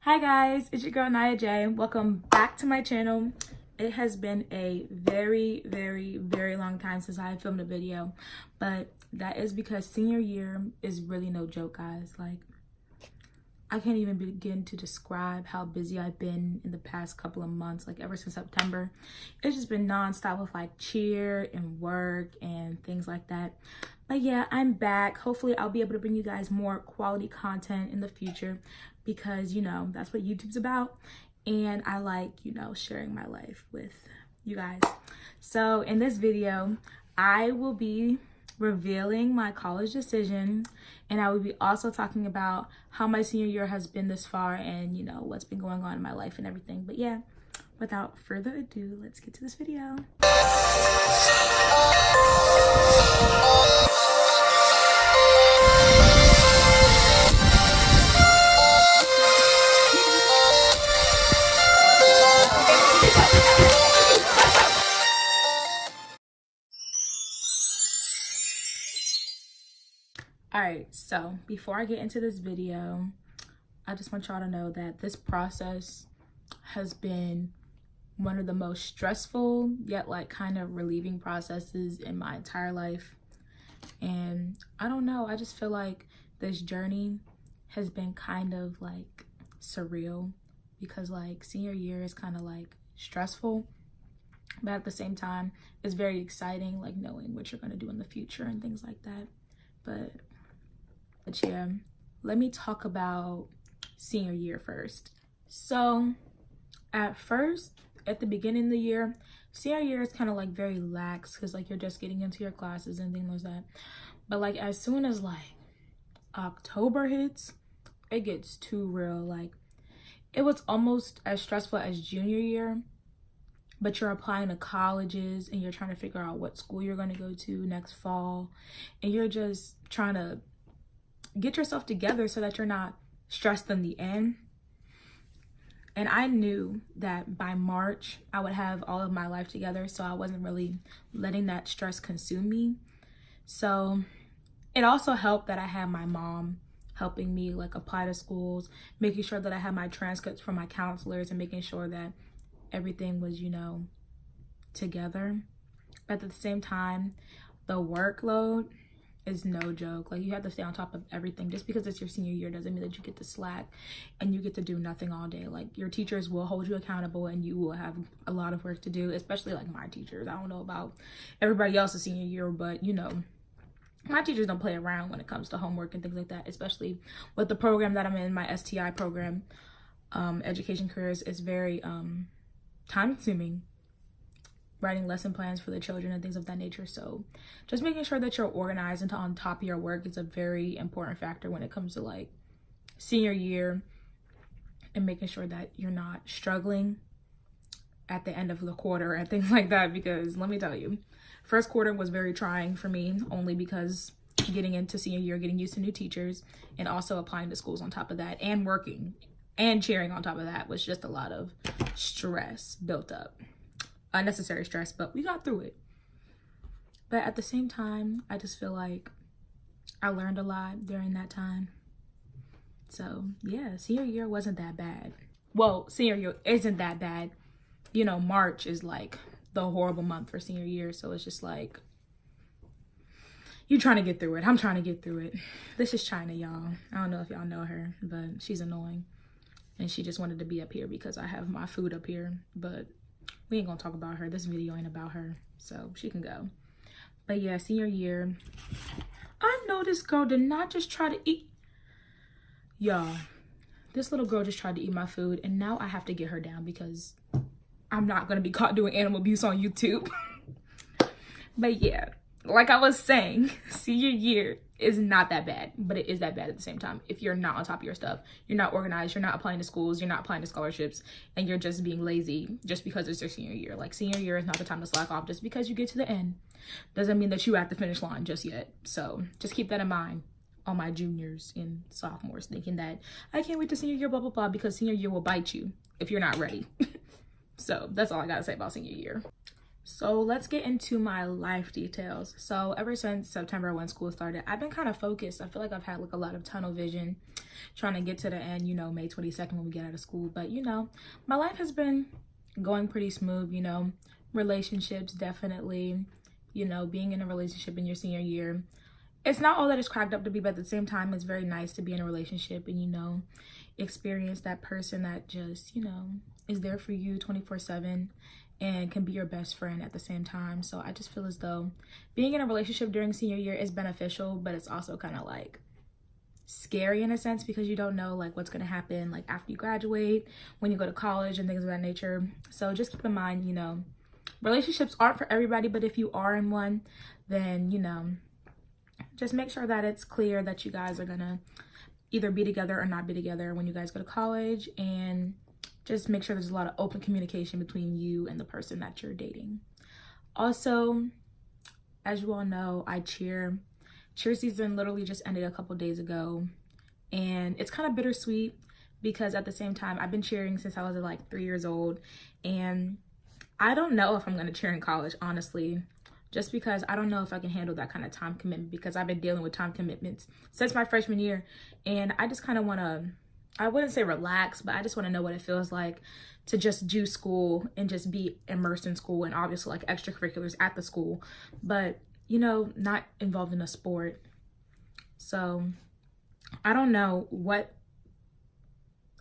Hi guys, it's your girl Nia J. Welcome back to my channel. It has been a very long time since I filmed a video, but that is because senior year is really no joke, guys. Like, I can't even begin to describe how busy I've been in the past couple of months, like ever since September. It's just been non-stop with like cheer and work and things like that. But yeah, I'm back. Hopefully I'll be able to bring you guys more quality content in the future because, you know, that's what YouTube's about. And I like, you know, sharing my life with you guys. So in this video, I will be revealing my college decision, and I will be also talking about how my senior year has been this far and, you know, what's been going on in my life and everything. But yeah, without further ado, let's get to this video. Alright, so before I get into this video, I just want y'all to know that this process has been one of the most stressful yet like kind of relieving processes in my entire life. And I don't know, I just feel like this journey has been kind of like surreal because like senior year is kind of like stressful, but at the same time it's very exciting, like knowing what you're going to do in the future and things like that. But yeah, let me talk about senior year first. So at first, at the beginning of the year, senior year is kind of like very lax because like you're just getting into your classes and things like that. But like as soon as like October hits, it gets too real. Like it was almost as stressful as junior year, but you're applying to colleges and you're trying to figure out what school you're going to go to next fall, and you're just trying to get yourself together so that you're not stressed in the end. And I knew that by March I would have all of my life together, so I wasn't really letting that stress consume me. So it also helped that I had my mom helping me like apply to schools, making sure that I had my transcripts from my counselors and making sure that everything was, you know, together. But at the same time, the workload is no joke. Like you have to stay on top of everything. Just because it's your senior year doesn't mean that you get to slack and you get to do nothing all day. Like your teachers will hold you accountable and you will have a lot of work to do, especially like my teachers. I don't know about everybody else's senior year, but you know, my teachers don't play around when it comes to homework and things like that, especially with the program that I'm in, my STI program. Education careers is very time consuming, writing lesson plans for the children and things of that nature. So just making sure that you're organized and on top of your work is a very important factor when it comes to like senior year, and making sure that you're not struggling at the end of the quarter and things like that. Because let me tell you, first quarter was very trying for me, only because getting into senior year, getting used to new teachers, and also applying to schools on top of that, and working and cheering on top of that was just a lot of stress built up. Unnecessary stress, but we got through it. But at the same time, I just feel like I learned a lot during that time. So yeah, senior year wasn't that bad. Well, senior year isn't that bad. You know, March is like the horrible month for senior year, so it's just like you're trying to get through it. I'm trying to get through it. This is China, y'all. I don't know if y'all know her, but she's annoying, and she just wanted to be up here because I have my food up here. But we ain't gonna talk about her. This video ain't about her, so she can go. But yeah, senior year, I know this girl did not just try to eat. Y'all, this little girl just tried to eat my food, and now I have to get her down because I'm not gonna be caught doing animal abuse on YouTube. But yeah, like I was saying, senior year is not that bad, but it is that bad at the same time. If you're not on top of your stuff, you're not organized, you're not applying to schools, you're not applying to scholarships, and you're just being lazy just because it's your senior year. Like senior year is not the time to slack off. Just because you get to the end doesn't mean that you're at the finish line just yet. So just keep that in mind, all my juniors and sophomores thinking that I can't wait to senior year, blah, blah, blah, because senior year will bite you if you're not ready. So that's all I gotta say about senior year. So let's get into my life details. So ever since September when school started, I've been kind of focused. I feel like I've had like a lot of tunnel vision trying to get to the end, you know, May 22nd when we get out of school. But, you know, my life has been going pretty smooth, you know, relationships definitely, you know, being in a relationship in your senior year. It's not all that it's cracked up to be, but at the same time, it's very nice to be in a relationship and, you know, experience that person that just, you know, is there for you 24/7 and can be your best friend at the same time. So I just feel as though being in a relationship during senior year is beneficial, but it's also kind of like scary in a sense because you don't know like what's going to happen like after you graduate, when you go to college and things of that nature. So just keep in mind, you know, relationships aren't for everybody, but if you are in one, then, you know, just make sure that it's clear that you guys are gonna either be together or not be together when you guys go to college, and just make sure there's a lot of open communication between you and the person that you're dating. Also, as you all know, I cheer. Cheer season literally just ended a couple days ago, and it's kind of bittersweet because at the same time, I've been cheering since I was like 3 years old, and I don't know if I'm going to cheer in college, honestly, just because I don't know if I can handle that kind of time commitment, because I've been dealing with time commitments since my freshman year, and I just kind of want to, I wouldn't say relax, but I just want to know what it feels like to just do school and just be immersed in school, and obviously like extracurriculars at the school, but, you know, not involved in a sport. So I don't know what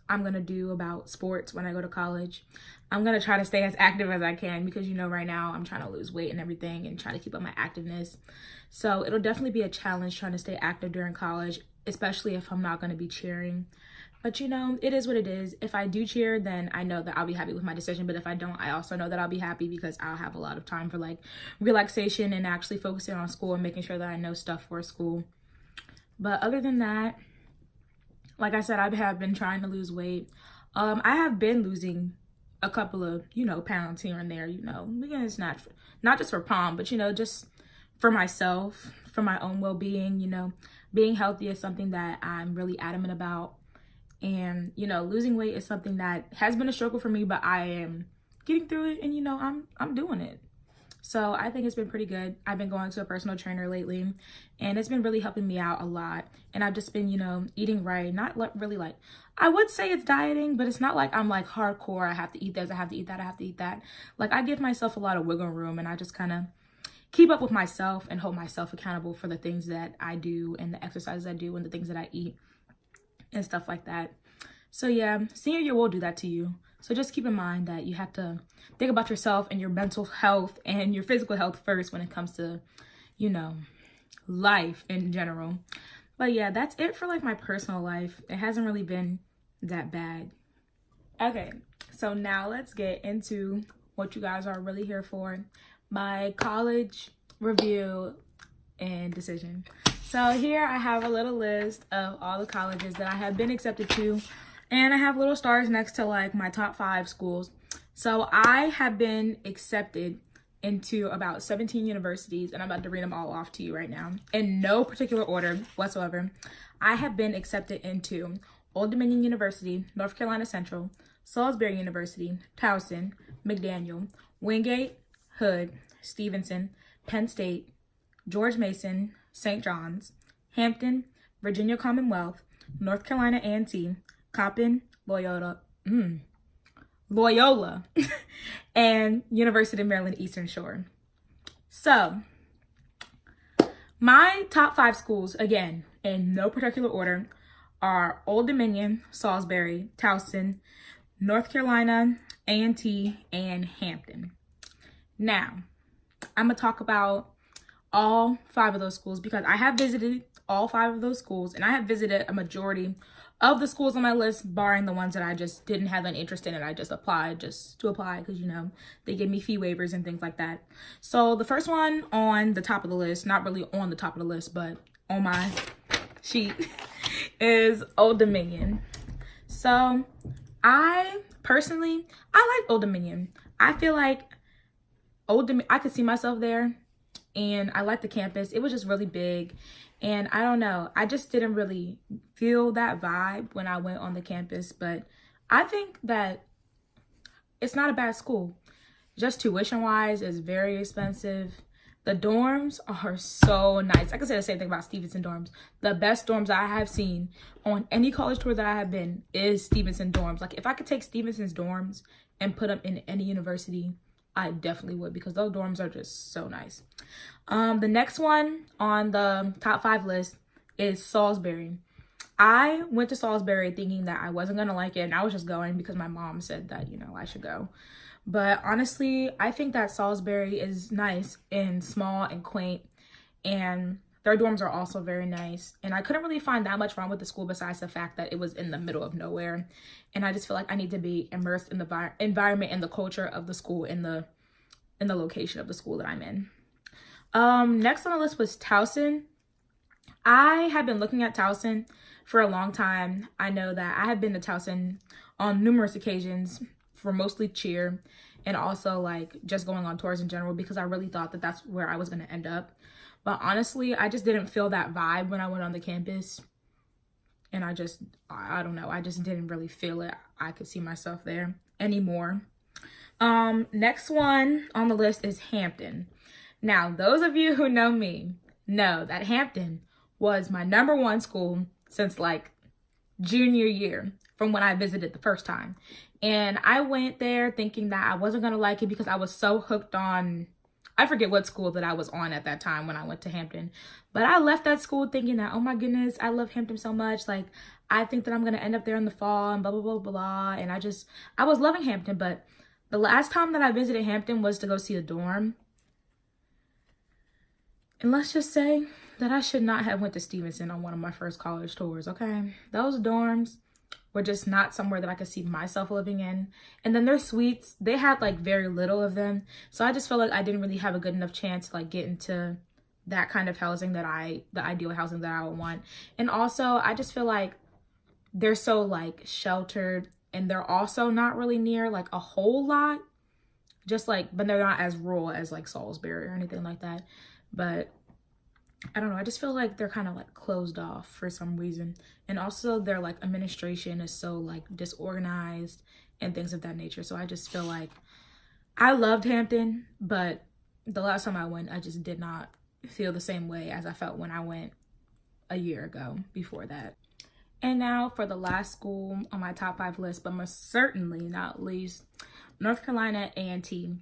I'm gonna do about sports when I go to college. I'm gonna try to stay as active as I can because, you know, right now I'm trying to lose weight and everything and try to keep up my activeness. So it'll definitely be a challenge trying to stay active during college, especially if I'm not gonna be cheering. But, you know, it is what it is. If I do cheer, then I know that I'll be happy with my decision. But if I don't, I also know that I'll be happy because I'll have a lot of time for like relaxation and actually focusing on school and making sure that I know stuff for school. But other than that, like I said, I have been trying to lose weight. I have been losing a couple of, you know, pounds here and there, you know, because it's not just for prom, but, you know, just for myself, for my own well-being. You know, being healthy is something that I'm really adamant about. And, you know, losing weight is something that has been a struggle for me, but I am getting through it, and, you know, I'm doing it. So I think it's been pretty good. I've been going to a personal trainer lately, and it's been really helping me out a lot. And I've just been, you know, eating right. Not really like, I would say it's dieting, but it's not like I'm like hardcore. I have to eat this, I have to eat that, I have to eat that. Like, I give myself a lot of wiggle room, and I just kind of keep up with myself and hold myself accountable for the things that I do and the exercises I do and the things that I eat and stuff like that. So yeah, senior year will do that to you. So just keep in mind that you have to think about yourself and your mental health and your physical health first when it comes to, you know, life in general. But yeah, that's it for like my personal life. It hasn't really been that bad. Okay, so now let's get into what you guys are really here for, my college review and decision. So here I have a little list of all the colleges that I have been accepted to, and I have little stars next to like my top 5 schools. So I have been accepted into about 17 universities, and I'm about to read them all off to you right now in no particular order whatsoever. I have been accepted into Old Dominion University, North Carolina Central, Salisbury University, Towson, McDaniel, Wingate, Hood, Stevenson, Penn State, George Mason, St. John's, Hampton, Virginia Commonwealth, North Carolina A&T, Coppin, Loyola, and University of Maryland Eastern Shore. So my top 5 schools, again, in no particular order, are Old Dominion, Salisbury, Towson, North Carolina A&T, and Hampton. Now, I'm going to talk about all 5 of those schools because I have visited all 5 of those schools, and I have visited a majority of the schools on my list, barring the ones that I just didn't have an interest in and I just applied just to apply because, you know, they give me fee waivers and things like that. So the first one on the top of the list, not really on the top of the list, but on my sheet, is Old Dominion. So I personally, I like Old Dominion. I feel like I could see myself there, and I like the campus. It was just really big. And I don't know, I just didn't really feel that vibe when I went on the campus, but I think that it's not a bad school. just tuition wise is very expensive. The dorms are so nice. I can say the same thing about Stevenson dorms. The best dorms I have seen on any college tour that I have been is Stevenson dorms. Like, if I could take Stevenson's dorms and put them in any university, I definitely would, because those dorms are just so nice. The next one on the top 5 list is Salisbury. I went to Salisbury thinking that I wasn't going to like it, and I was just going because my mom said that, you know, I should go. But honestly, I think that Salisbury is nice and small and quaint, and their dorms are also very nice. And I couldn't really find that much wrong with the school besides the fact that it was in the middle of nowhere. And I just feel like I need to be immersed in the environment and the culture of the school, in the location of the school that I'm in. Next on the list was Towson. I have been looking at Towson for a long time. I know that I have been to Towson on numerous occasions for mostly cheer, and also like just going on tours in general, because I really thought that that's where I was going to end up. But honestly, I just didn't feel that vibe when I went on the campus, and I don't know, I just didn't really feel it. I could see myself there anymore. Next one on the list is Hampton. Now, those of you who know me know that Hampton was my #1 school since like junior year, from when I visited the first time. And I went there thinking that I wasn't going to like it because I was so hooked on, I forget what school that I was on at that time when I went to Hampton. But I left that school thinking that, oh my goodness, I love Hampton so much. Like, I think that I'm going to end up there in the fall and blah, blah, blah, blah. And I was loving Hampton. But the last time that I visited Hampton was to go see a dorm. And let's just say that I should not have went to Stevenson on one of my first college tours, okay? Those dorms were just not somewhere that I could see myself living in. And then their suites, they had like very little of them. So I just felt like I didn't really have a good enough chance to like get into that kind of housing the ideal housing that I would want. And also I just feel like they're so like sheltered, and they're also not really near like a whole lot. Just like, but they're not as rural as like Salisbury or anything like that. But I don't know, I just feel like they're kind of like closed off for some reason. And also their like administration is so like disorganized and things of that nature. So I just feel like I loved Hampton, but the last time I went, I just did not feel the same way as I felt when I went a year ago before that. And now for the last school on my top 5 list, but most certainly not least, North Carolina A&T.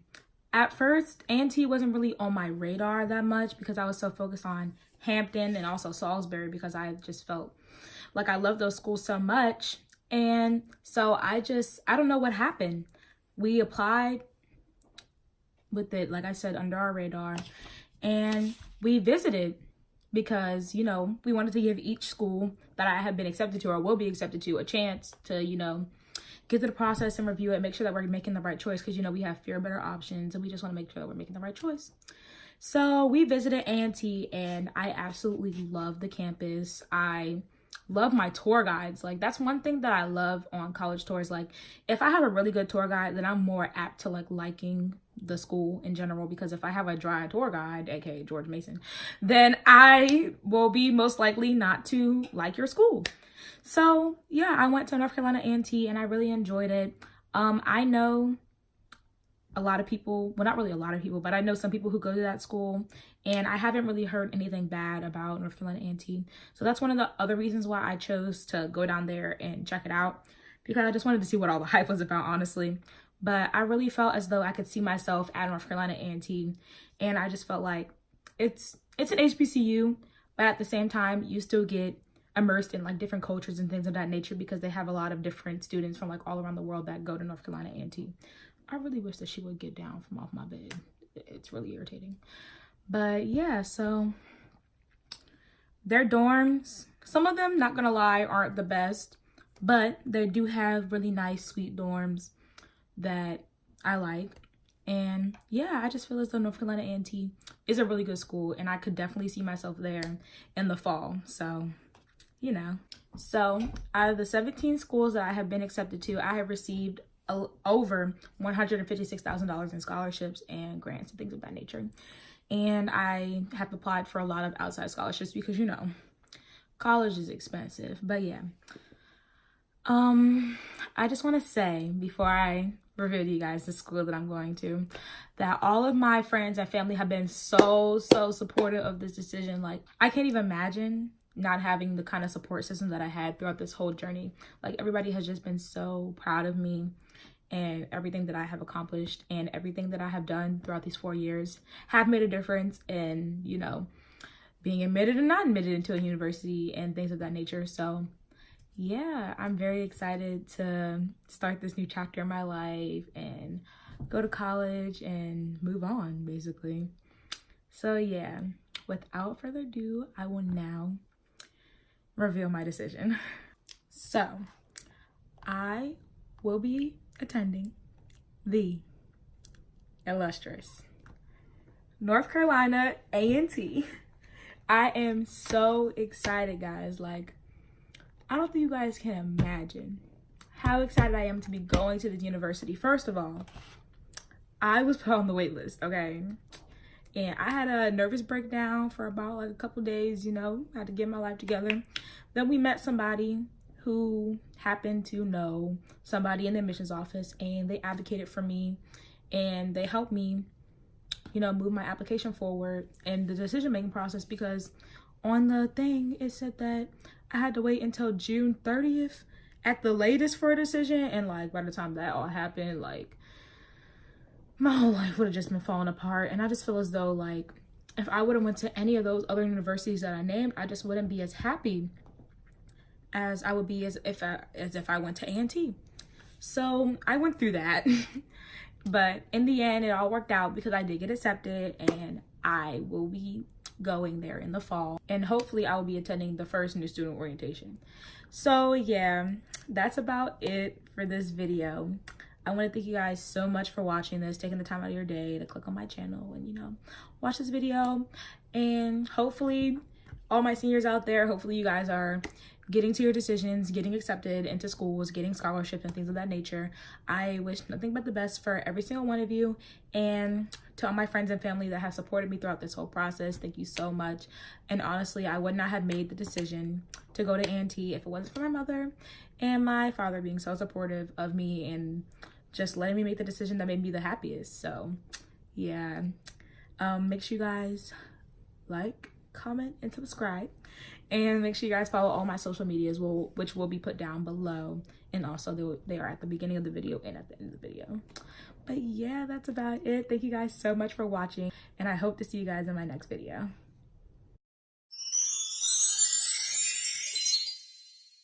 At first, A&T wasn't really on my radar that much because I was so focused on Hampton and also Salisbury, because I just felt like I loved those schools so much. And so I don't know what happened. We applied with it, like I said, under our radar, and we visited because, you know, we wanted to give each school that I have been accepted to or will be accepted to a chance to, you know, get through the process and review it, make sure that we're making the right choice, because, you know, we have fewer better options and we just want to make sure that we're making the right choice. So we visited A&T, and I absolutely love the campus. I love my tour guides. Like, that's one thing that I love on college tours. Like, if I have a really good tour guide, then I'm more apt to like liking the school in general, because if I have a dry tour guide, aka George Mason, then I will be most likely not to like your school. So yeah, I went to North Carolina A&T and I really enjoyed it. I know a lot of people, well, not really a lot of people, but I know some people who go to that school, and I haven't really heard anything bad about North Carolina A&T. So that's one of the other reasons why I chose to go down there and check it out, because I just wanted to see what all the hype was about, honestly. But I really felt as though I could see myself at North Carolina A&T, and I just felt like it's an HBCU, but at the same time, you still get immersed in like different cultures and things of that nature, because they have a lot of different students from like all around the world that go to North Carolina A&T. I really wish that she would get down from off my bed. It's really irritating. But yeah, so their dorms, some of them, not gonna lie, aren't the best, but they do have really nice, sweet dorms that I like. And yeah, I just feel as though North Carolina A&T is a really good school, and I could definitely see myself there in the fall. So, you know. So out of the 17 schools that I have been accepted to, I have received over $156,000 in scholarships and grants and things of that nature. And I have applied for a lot of outside scholarships because, you know, college is expensive. But yeah, I just want to say before I reveal to you guys the school that I'm going to, that all of my friends and family have been so supportive of this decision. Like, I can't even imagine not having the kind of support system that I had throughout this whole journey. Like, everybody has just been so proud of me and everything that I have accomplished, and everything that I have done throughout these 4 years have made a difference in, you know, being admitted and not admitted into a university and things of that nature. So yeah, I'm very excited to start this new chapter in my life and go to college and move on, basically. So yeah, without further ado, I will now reveal my decision. So I will be attending the illustrious North Carolina A&T. I am so excited, guys. Like, I don't think you guys can imagine how excited I am to be going to this university. First of all, I was put on the wait list, okay? And I had a nervous breakdown for about like a couple days, you know, I had to get my life together. Then we met somebody who happened to know somebody in the admissions office, and they advocated for me and they helped me, you know, move my application forward and the decision-making process, because on the thing it said that I had to wait until June 30th at the latest for a decision. And like, by the time that all happened, like, my whole life would have just been falling apart. And I just feel as though, like, if I would have went to any of those other universities that I named, I just wouldn't be as happy as I would be as if I went to A&T. So I went through that. But in the end, it all worked out because I did get accepted, and I will be going there in the fall. And hopefully I will be attending the first new student orientation. So yeah, that's about it for this video. I want to thank you guys so much for watching this, taking the time out of your day to click on my channel and, you know, watch this video. And hopefully all my seniors out there, hopefully you guys are getting to your decisions, getting accepted into schools, getting scholarships and things of that nature. I wish nothing but the best for every single one of you. And to all my friends and family that have supported me throughout this whole process, thank you so much. And honestly, I would not have made the decision to go to A&T if it wasn't for my mother and my father being so supportive of me and just letting me make the decision that made me the happiest. So yeah, make sure you guys like, comment, and subscribe. And make sure you guys follow all my social medias, which will be put down below. And also they are at the beginning of the video and at the end of the video. But yeah, that's about it. Thank you guys so much for watching, and I hope to see you guys in my next video.